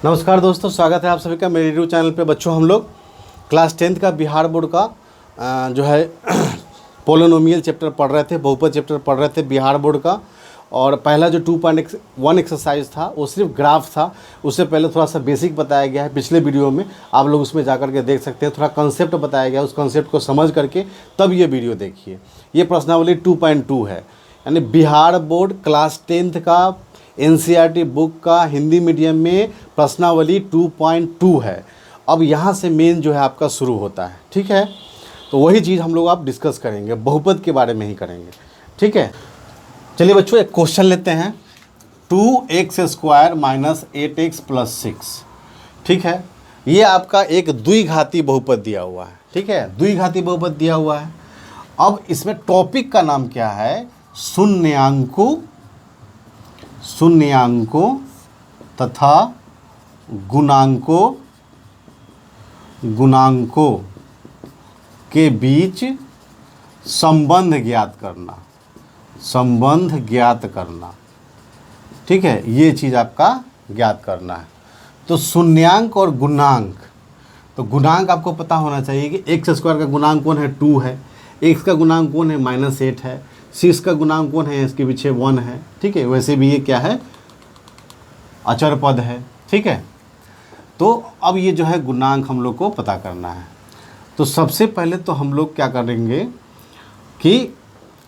नमस्कार दोस्तों, स्वागत है आप सभी का मेरे यूट्यूब चैनल पे। बच्चों, हम लोग क्लास 10th का बिहार बोर्ड का जो है पोलिनोमियल चैप्टर पढ़ रहे थे, बहुपद चैप्टर पढ़ रहे थे बिहार बोर्ड का। और पहला जो 2.1 एक्सरसाइज था वो सिर्फ ग्राफ था। उससे पहले थोड़ा सा बेसिक बताया गया है पिछले वीडियो में, आप लोग उसमें जा के देख सकते हैं। थोड़ा कंसेप्ट बताया गया है, उस कंसेप्ट को समझ करके तब ये वीडियो देखिए। ये प्रश्नावली 2.2 है, यानी बिहार बोर्ड क्लास 10th का NCERT बुक का हिंदी मीडियम में प्रश्नावली 2.2 है। अब यहाँ से मेन जो है आपका शुरू होता है, ठीक है। तो वही चीज़ हम लोग आप डिस्कस करेंगे, बहुपद के बारे में ही करेंगे, ठीक है। चलिए बच्चों, एक क्वेश्चन लेते हैं। 2x² - 8x + 6, ठीक है। ये आपका एक द्विघाती बहुपद दिया हुआ है, ठीक है, द्विघाती बहुपद दिया हुआ है। अब इसमें टॉपिक का नाम क्या है? शून्यांकों तथा गुणांकों के बीच संबंध ज्ञात करना, ठीक है। ये चीज़ आपका ज्ञात करना है। तो शून्यांक और गुणांक, तो गुणांक आपको पता होना चाहिए कि x² का गुणांक कौन है? 2 है। x का गुणांक कौन है? -8 है। 6 का गुणांक कौन है? इसके पीछे 1 है, ठीक है। वैसे भी ये क्या है? अचर पद है, ठीक है। तो अब ये जो है गुणांक हम लोग को पता करना है। तो सबसे पहले तो हम लोग क्या करेंगे कि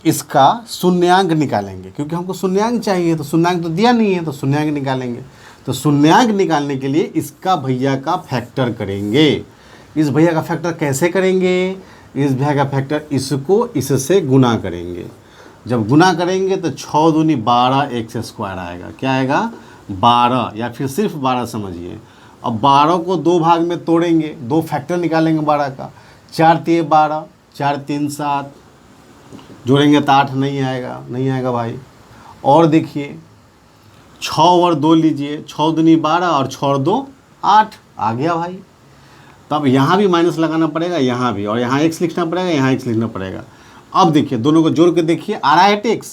इसका शून्यांक निकालेंगे, क्योंकि हमको शून्यांक चाहिए। तो शून्यांक तो दिया नहीं है, तो शून्यांक निकालेंगे। तो शून्यांक निकालने के लिए इसका भैया का फैक्टर करेंगे। इस भैया का फैक्टर कैसे करेंगे? इस भैया का फैक्टर इसको इससे गुना करेंगे। जब गुना करेंगे तो 6 दूनी 12 x² आएगा। क्या आएगा? 12, या फिर सिर्फ 12 समझिए। अब 12 को 2 भाग में तोड़ेंगे, 2 फैक्टर निकालेंगे 12 का। 4 × 12, 4 × 3 7, जोड़ेंगे तो 8 नहीं आएगा भाई। और देखिए 6 और 2 लीजिए, 6 दूनी 12 और 6 और 2 8 आ गया भाई। तब यहाँ भी माइनस लगाना पड़ेगा, यहाँ भी, और यहाँ x लिखना पड़ेगा, यहाँ x लिखना पड़ेगा। अब देखिए दोनों को जोड़ के देखिए, आ रहा है 8x,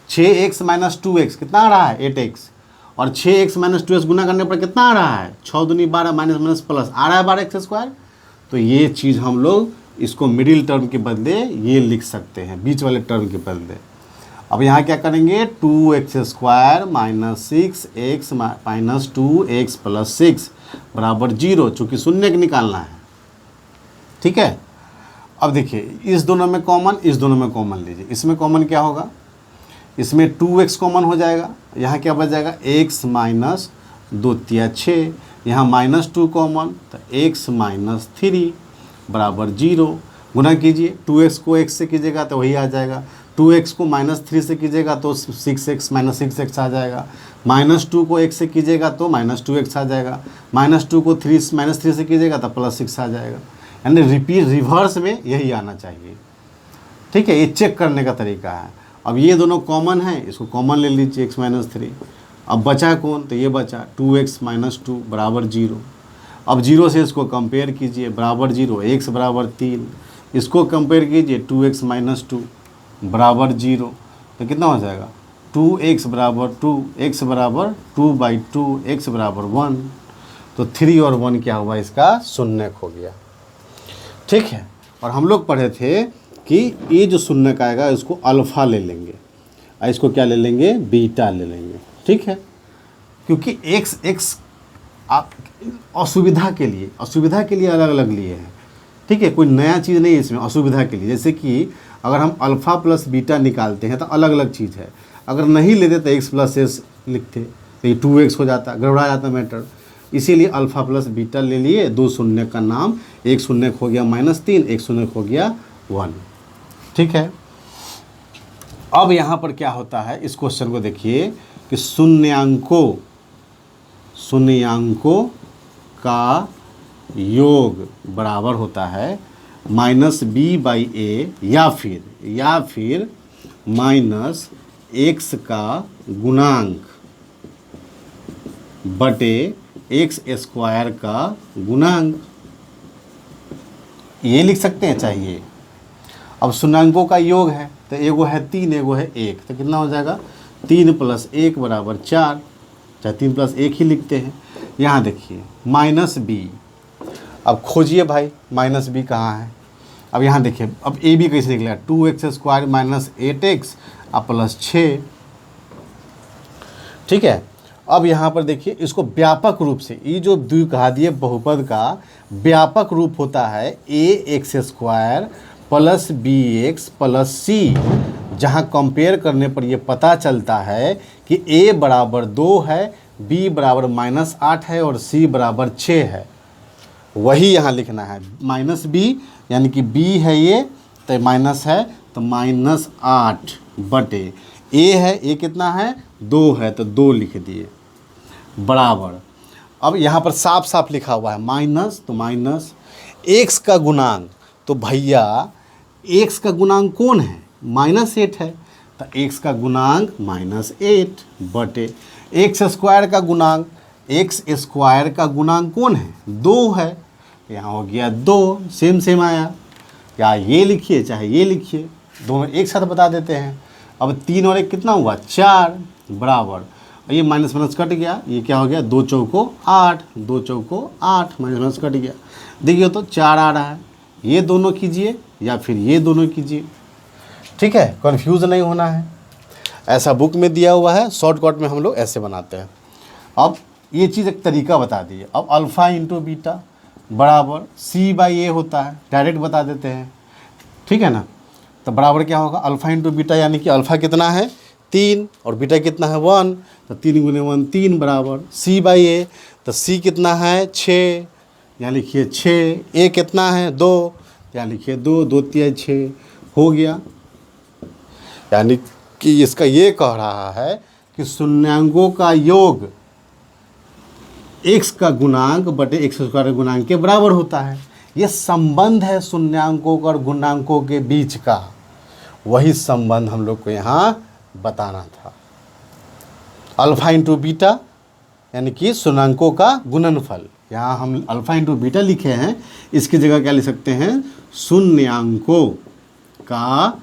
6x - 2x कितना आ रहा है? 8x। और 6x - 2x गुना करने पर कितना आ रहा है? 6 दूनी 12 माइनस प्लस आ रहा है 12x²। तो ये चीज़ हम लोग इसको मिडिल टर्म के बदले ये लिख सकते हैं, बीच वाले टर्म के बदले। अब यहाँ क्या करेंगे? 2x² - 6x - 2x + 6 बराबर 0, चूँकि शून्य के निकालना है, ठीक है। अब देखिए इस दोनों में कॉमन, इस दोनों में कॉमन लीजिए। इसमें कॉमन क्या होगा? इसमें 2x कॉमन हो जाएगा। यहाँ क्या बच जाएगा? x - 2 × 6। यहाँ -2 कॉमन, तो x - 3 बराबर 0। गुना कीजिए, 2x को x से कीजिएगा तो वही आ जाएगा। 2x को -3 से कीजिएगा तो 6x - 6x आ जाएगा। -2 को x से कीजिएगा तो -2x आ जाएगा। -2 को -3 से कीजिएगा तो +6 आ जाएगा। यानी रिवर्स में यही आना चाहिए, ठीक है। ये चेक करने का तरीका है। अब ये दोनों कॉमन है, इसको कॉमन ले लीजिए, x - 3। अब बचा कौन? तो ये बचा 2x - 2 बराबर 0। अब 0 से इसको कंपेयर कीजिए, बराबर 0, x बराबर 3। इसको कंपेयर कीजिए, 2x - 2 बराबर 0। तो कितना हो जाएगा? 2x बराबर 2, x बराबर 2/2, x बराबर 1। तो 3 और 1 क्या हुआ? इसका शून्य हो गया, ठीक है। और हम लोग पढ़े थे कि ये जो शून्य आएगा इसको अल्फ़ा ले लेंगे और इसको क्या ले लेंगे? बीटा ले लेंगे, ठीक है। क्योंकि x आप असुविधा के लिए अलग अलग लिए हैं, ठीक है। कोई नया चीज़ नहीं है इसमें, असुविधा के लिए। जैसे कि अगर हम अल्फ़ा + बीटा निकालते हैं तो अलग अलग चीज़ है। अगर नहीं लेते तो x + s लिखते तो ये 2x हो जाता, गड़बड़ा जाता मैटर। इसीलिए अल्फ़ा + बीटा ले लिए। 2 शून्य का नाम, एक शून्य हो गया -3, एक शून्य हो गया 1, ठीक है। अब यहाँ पर क्या होता है, इस क्वेश्चन को देखिए कि शून्यांकों का योग बराबर होता है -b/a, या फिर -x का गुणांक बटे x² का गुणांक। ये लिख सकते हैं, चाहिए। अब शून्यांकों का योग है तो एगो है 3, एगो है 1, तो कितना हो जाएगा? 3 + 1 = 4। चाहे 3 प्लस 1 ही लिखते हैं। यहाँ देखिए माइनस बी, अब खोजिए भाई माइनस बी कहाँ है। अब यहाँ देखिए अब ए बी कैसे निकला, 2x² माइनस 8x और प्लस 6। ठीक है, अब यहाँ पर देखिए इसको व्यापक रूप से, ये जो द्विघातीय बहुपद का व्यापक रूप होता है ax² plus bx plus c, जहाँ कंपेयर करने पर ये पता चलता है कि a बराबर 2 है, b बराबर -8 है और c बराबर 6 है। वही यहाँ लिखना है माइनस b, यानी कि b है ये तो माइनस है तो -8 बटे a है, a कितना है 2 है तो 2 लिख दिए बराबर। अब यहाँ पर साफ साफ लिखा हुआ है माइनस तो माइनस x का गुणांक, तो भैया x का गुणांक कौन है, -8 है तो x का गुणांक -8 बटे x² का गुणांक, x² का गुणांक कौन है 2 है, यहाँ हो गया 2, सेम आया। या ये लिखिए चाहे ये लिखिए, दोनों एक साथ बता देते हैं। अब 3 और 1 कितना हुआ 4 बराबर, ये माइनस माइनस कट गया, ये क्या हो गया 2 चौको 8, 2 चौको 8, माइनस माइनस कट गया। देखिए तो 4 आ रहा है, ये दोनों कीजिए या फिर ये दोनों कीजिए। ठीक है, कंफ्यूज नहीं होना है, ऐसा बुक में दिया हुआ है, शॉर्टकट में हम लोग ऐसे बनाते हैं। अब ये चीज़ एक तरीका बता दिए। अब अल्फ़ा इंटू बीटा बराबर c/a होता है, डायरेक्ट बता देते हैं। ठीक है ना, तो बराबर क्या होगा अल्फ़ा इंटू बीटा, यानी कि अल्फ़ा कितना है 3 और बीटा कितना है 1, तो 3 गुने 1 3 बराबर c/a, तो c कितना है 6, यहाँ लिखिए 6, a कितना है 2, यहाँ लिखिए 2, 2 3 6 हो गया। यानी कि इसका ये कह रहा है कि शून्यांकों का योग x का गुणांक बटे x² गुणांक के बराबर होता है। ये संबंध है शून्यांकों और गुणांकों के बीच का, वही संबंध हम लोग को यहाँ बताना था। अल्फ़ा इंटू बीटा यानी कि शून्यांकों का गुणनफल, यहाँ हम अल्फ़ा इंटू बीटा लिखे हैं, इसकी जगह क्या लिख सकते हैं शून्यांकों का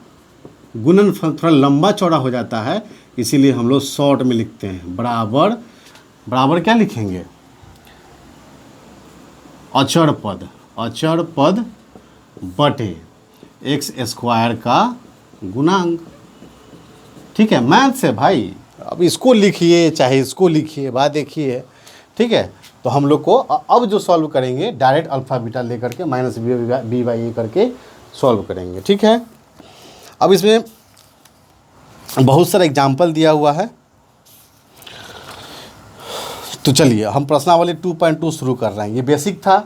गुणनफल। थोड़ा लंबा चौड़ा हो जाता है इसीलिए हम लोग शॉर्ट में लिखते हैं, बराबर बराबर क्या लिखेंगे अचर पद बटे x² का गुणांक। ठीक है, मैथ से भाई, अब इसको लिखिए चाहे इसको लिखिए, बात देखिए। ठीक है, तो हम लोग को अब जो सॉल्व करेंगे डायरेक्ट अल्फ़ा बीटा लेकर के माइनस b/a करके सॉल्व करेंगे। ठीक है, अब इसमें बहुत सारा एग्जाम्पल दिया हुआ है, तो चलिए हम प्रश्नावली 2.2 शुरू कर रहे हैं। ये बेसिक था,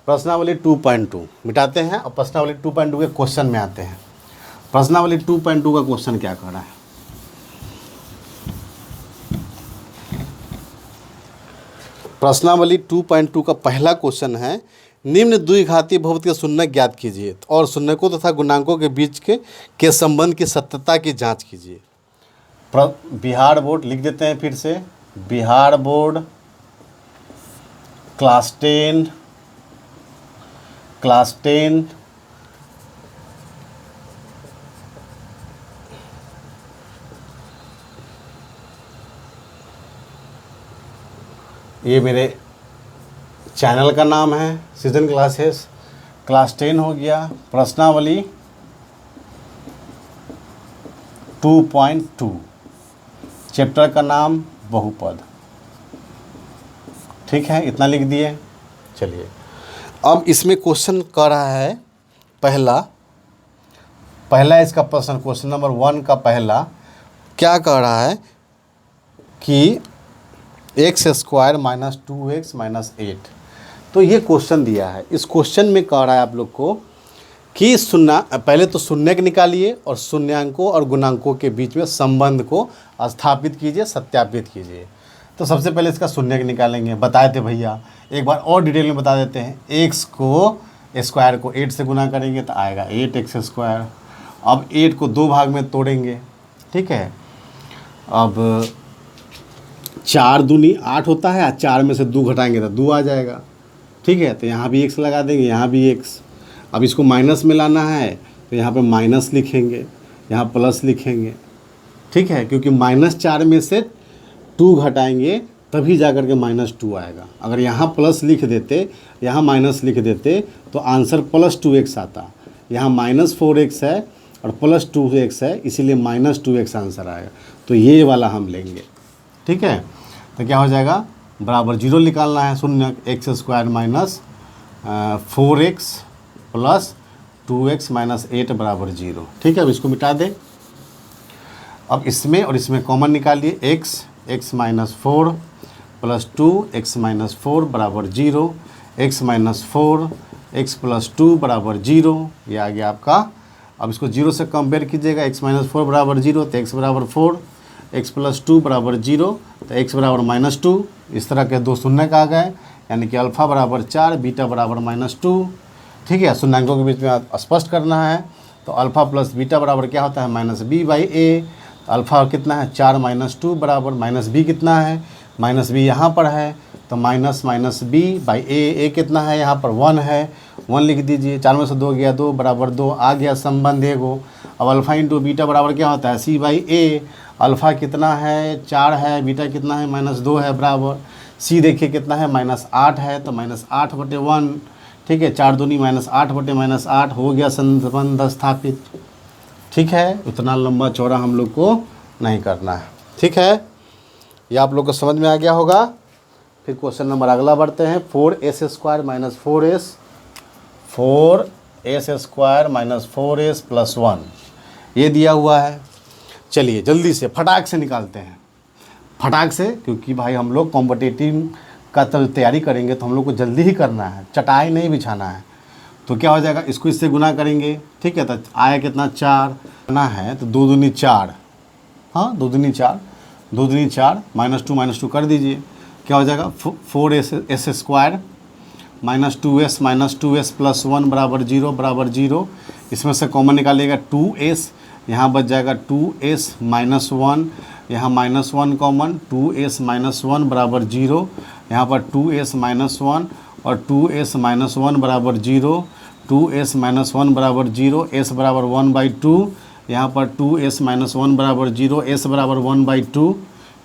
प्रश्नावली 2.2 मिटाते हैं और प्रश्नावली 2.2 के क्वेश्चन में आते हैं। प्रश्नावली 2.2 का क्वेश्चन क्या कर रहा है, प्रश्नावली 2.2 का पहला क्वेश्चन है निम्न द्विघातीय बहुपद के शून्य ज्ञात कीजिए और शून्यकों तथा गुणांकों के बीच के संबंध की सत्यता की जांच कीजिए। बिहार बोर्ड लिख देते हैं फिर से, बिहार बोर्ड क्लास 10 ये मेरे चैनल का नाम है सीजन क्लासेस, क्लास 10 हो गया। प्रश्नावली 2.2 चैप्टर का नाम बहुपद। ठीक है, इतना लिख दिए। चलिए अब इसमें क्वेश्चन कर रहा है पहला इसका प्रश्न, क्वेश्चन नंबर 1 का पहला क्या कह रहा है कि x² माइनस 2x माइनस 8। तो ये क्वेश्चन दिया है, इस क्वेश्चन में कह रहा है आप लोग को कि पहले तो शून्यक निकालिए और शून्यांकों और गुणांकों के बीच में संबंध को स्थापित कीजिए, सत्यापित कीजिए। तो सबसे पहले इसका शून्यक निकालेंगे, बताए थे भैया, एक बार और डिटेल में बता देते हैं। x को स्क्वायर को 8 से गुना करेंगे तो आएगा 8x²। अब 8 को 2 भाग में तोड़ेंगे। ठीक है, अब 4 दूनी 8 होता है, 4 में से 2 घटाएंगे तो 2 आ जाएगा। ठीक है, तो यहाँ भी x लगा देंगे, यहाँ भी x। अब इसको माइनस में लाना है तो यहाँ पे माइनस लिखेंगे, यहाँ प्लस लिखेंगे। ठीक है, क्योंकि -4 में से 2 घटाएंगे तभी जा कर के -2 आएगा। अगर यहाँ प्लस लिख देते, यहाँ माइनस लिख देते तो आंसर +2x आता। यहाँ -4x है और +2x है, इसीलिए -2x आंसर आएगा। तो ये वाला हम लेंगे, ठीक है। तो क्या हो जाएगा, बराबर 0 निकालना है, शून्य, x² - 4x + 2x - 8 बराबर 0, ठीक है। अब इसको मिटा दें। अब इसमें और इसमें कॉमन निकालिए, x -4 + 2x - 4 बराबर 0, x - 4 x + 2 बराबर 0, ये आ गया आपका। अब इसको 0 से कंपेयर कीजिएगा, x - 4 बराबर 0 तो x बराबर 4, x + 2 बराबर 0 तो x बराबर -2। इस तरह के दो शून्य आ गए, यानी कि अल्फ़ा बराबर 4, बीटा बराबर -2, ठीक है। शून्यांकों के बीच में स्पष्ट करना है, तो अल्फ़ा प्लस बीटा बराबर क्या होता है, -b/a। अल्फ़ा कितना है, 4 - 2 बराबर -b कितना है, -b यहाँ पर है, तो -b/a कितना है, यहाँ पर 1 है, 1 लिख दीजिए। 4 में से 2 गया 2 बराबर 2, आ गया संबंध एगो। अब अल्फ़ा इंटू बीटा बराबर क्या होता है, c/a। अल्फ़ा कितना है, 4 है, बीटा कितना है, -2 है बराबर। c देखिए कितना है, -8 है, तो -8/1, ठीक है। 4 दूनी -8/-8 हो गया संबंध स्थापित, ठीक है। उतना लंबा चौड़ा हम लोग को नहीं करना है, ठीक है। ये आप लोग को समझ में आ गया होगा। फिर क्वेश्चन नंबर अगला बढ़ते हैं, 4s² - 4s + 1 ये दिया हुआ है। चलिए जल्दी से फटाक से निकालते हैं, फटाक से, क्योंकि भाई हम लोग कॉम्पिटिटिव का तैयारी करेंगे तो हम लोग को जल्दी ही करना है, चटाई नहीं बिछाना है। तो क्या हो जाएगा, इसको इससे गुना करेंगे, ठीक है। तो आया कितना, 4 ना है, तो 2 दूनी 4, हाँ 2 दूनी 4, 2 दूनी 4, -2 कर दीजिए। क्या हो जाएगा, 4s² - 2s + 1 बराबर 0। इसमें से कॉमन निकालिएगा, 2s, यहाँ बच जाएगा 2s - 1, यहाँ -1 कॉमन, 2s - 1 बराबर 0, यहाँ पर 2s - 1 और 2s - 1 बराबर 0, 2s - 1 बराबर 0, s बराबर 1/2, यहाँ पर 2s - 1 बराबर 0, s बराबर 1/2,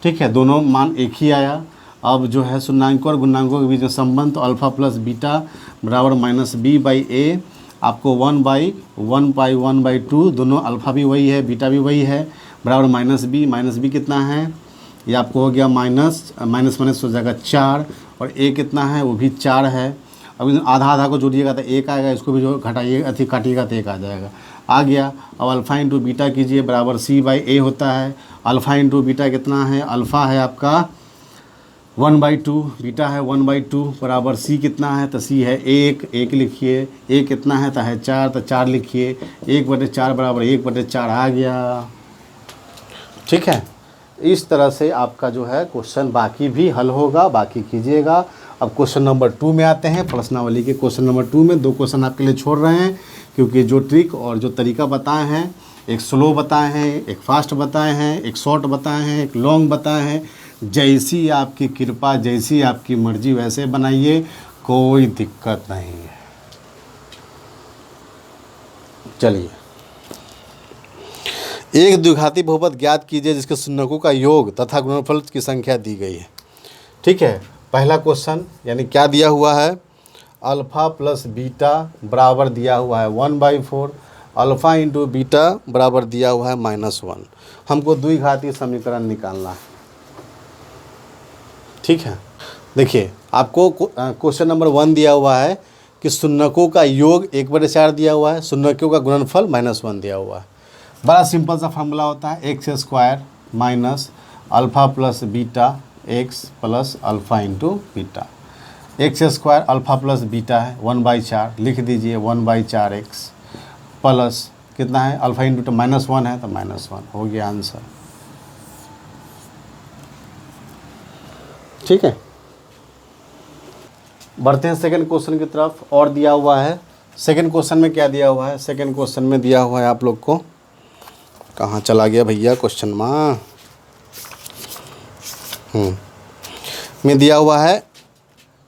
ठीक है। दोनों मान एक ही आया। अब जो है शून्यांकों और गुणांकों के बीच में संबंध, तो अल्फ़ा प्लस बीटा बराबर -b/a, आपको 1/1/2, दोनों अल्फ़ा भी वही है, बीटा भी वही है, बराबर -b कितना है, ये आपको हो गया माइनस हो जाएगा 4, और a कितना है, वो भी 4 है। अब आधा आधा को जोड़िएगा तो 1 आएगा, इसको भी जो घटाइए अति काटिएगा तो 1 आ जाएगा, आ गया। अब अल्फ़ा इंटू बीटा कीजिए, बराबर c/a होता है। अल्फ़ा इंटू बीटा कितना है, अल्फ़ा है आपका 1/2, बीटा है 1/2, बराबर c कितना है, तो c है 1 लिखिए, a कितना है, तो है 4, तो 4 लिखिए, 1/4 बराबर 1/4 आ गया, ठीक है। इस तरह से आपका जो है क्वेश्चन बाकी भी हल होगा, बाकी कीजिएगा। अब क्वेश्चन नंबर 2 में आते हैं। प्रश्नावली के क्वेश्चन नंबर 2 में 2 क्वेश्चन आपके लिए छोड़ रहे हैं, क्योंकि जो ट्रिक और जो तरीका बताए हैं, एक स्लो बताए हैं, एक फास्ट बताए हैं, एक शॉर्ट बताए हैं, एक लॉन्ग बताए हैं। जैसी आपकी कृपा, जैसी आपकी मर्जी वैसे बनाइए, कोई दिक्कत नहीं है। चलिए, एक द्विघाती बहुपद ज्ञात कीजिए जिसके शून्यकों का योग तथा गुणनफल की संख्या दी गई है, ठीक है। पहला क्वेश्चन यानी क्या दिया हुआ है, अल्फ़ा प्लस बीटा बराबर दिया हुआ है 1/4, अल्फ़ा इंटू बीटा बराबर दिया हुआ है -1। हमको द्विघाती समीकरण निकालना है, ठीक है। देखिए आपको क्वेश्चन नंबर 1 दिया हुआ है कि शून्यकों का योग 1/4 दिया हुआ है, शून्यकों का गुणनफल -1 दिया हुआ है। बड़ा सिंपल सा फार्मूला होता है, x² minus alpha plus beta x plus alpha into beta. x² alpha plus beta है 1/4, लिख दीजिए 1/4x प्लस कितना है, अल्फ़ा इंटू -1 है तो -1 हो गया आंसर, ठीक है। बढ़ते हैं सेकंड क्वेश्चन की तरफ, और दिया हुआ है। सेकंड क्वेश्चन में क्या दिया हुआ है, सेकंड क्वेश्चन में दिया हुआ है आप लोग को, कहाँ चला गया भैया क्वेश्चन में दिया हुआ है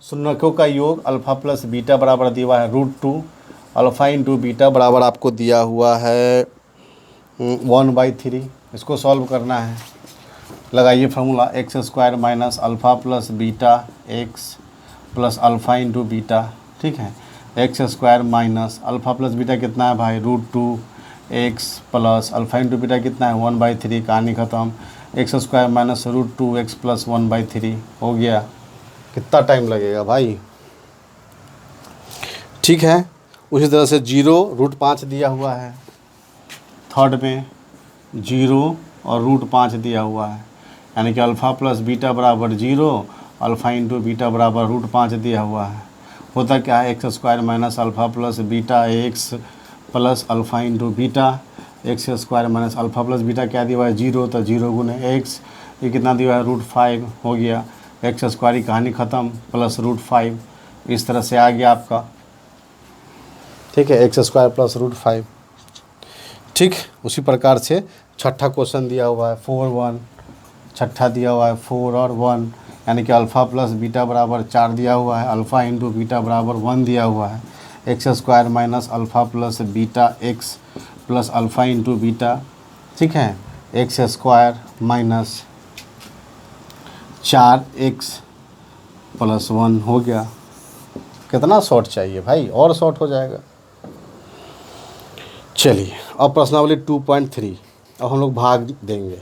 शून्यकों का योग अल्फ़ा प्लस बीटा बराबर दिया हुआ है √2, अल्फ़ा इंटू बीटा बराबर आपको दिया हुआ है 1/3। इसको सॉल्व करना है, लगाइए formula x square minus alpha plus beta x plus alpha into beta, ठीक है। X square minus alpha plus beta कितना है भाई, √2 x plus alpha into beta कितना है 1/3, कहानी ख़त्म। X square minus √2 x plus 1/3 हो गया। कितना टाइम लगेगा भाई, ठीक है। उसी तरह से 0 √5 दिया हुआ है, थर्ड में 0 और √5 दिया हुआ है, यानी कि अल्फ़ा प्लस बीटा बराबर 0, अल्फ़ा इंटू बीटा बराबर √5 दिया हुआ है। होता क्या है, x square minus alpha plus beta x plus alpha into beta, x square minus alpha plus beta क्या दिया हुआ है 0, तो 0 गुने एक्स, ये कितना दिया हुआ है √5 हो गया। एक्स स्क्वायर की कहानी ख़त्म प्लस √5, इस तरह से आ गया आपका, ठीक है, एक्स स्क्वायर प्लस √5, ठीक। उसी प्रकार से छठा क्वेश्चन दिया हुआ है 4 1, छठा दिया हुआ है 4 और 1, यानी कि अल्फ़ा प्लस बीटा बराबर 4 दिया हुआ है, अल्फ़ा इंटू बीटा बराबर 1 दिया हुआ है। X square minus alpha plus beta x plus alpha into beta, ठीक है, x square minus 4x plus 1 हो गया। कितना शॉर्ट चाहिए भाई, और शॉर्ट हो जाएगा। चलिए अब प्रश्नावली 2.3, अब हम लोग भाग देंगे।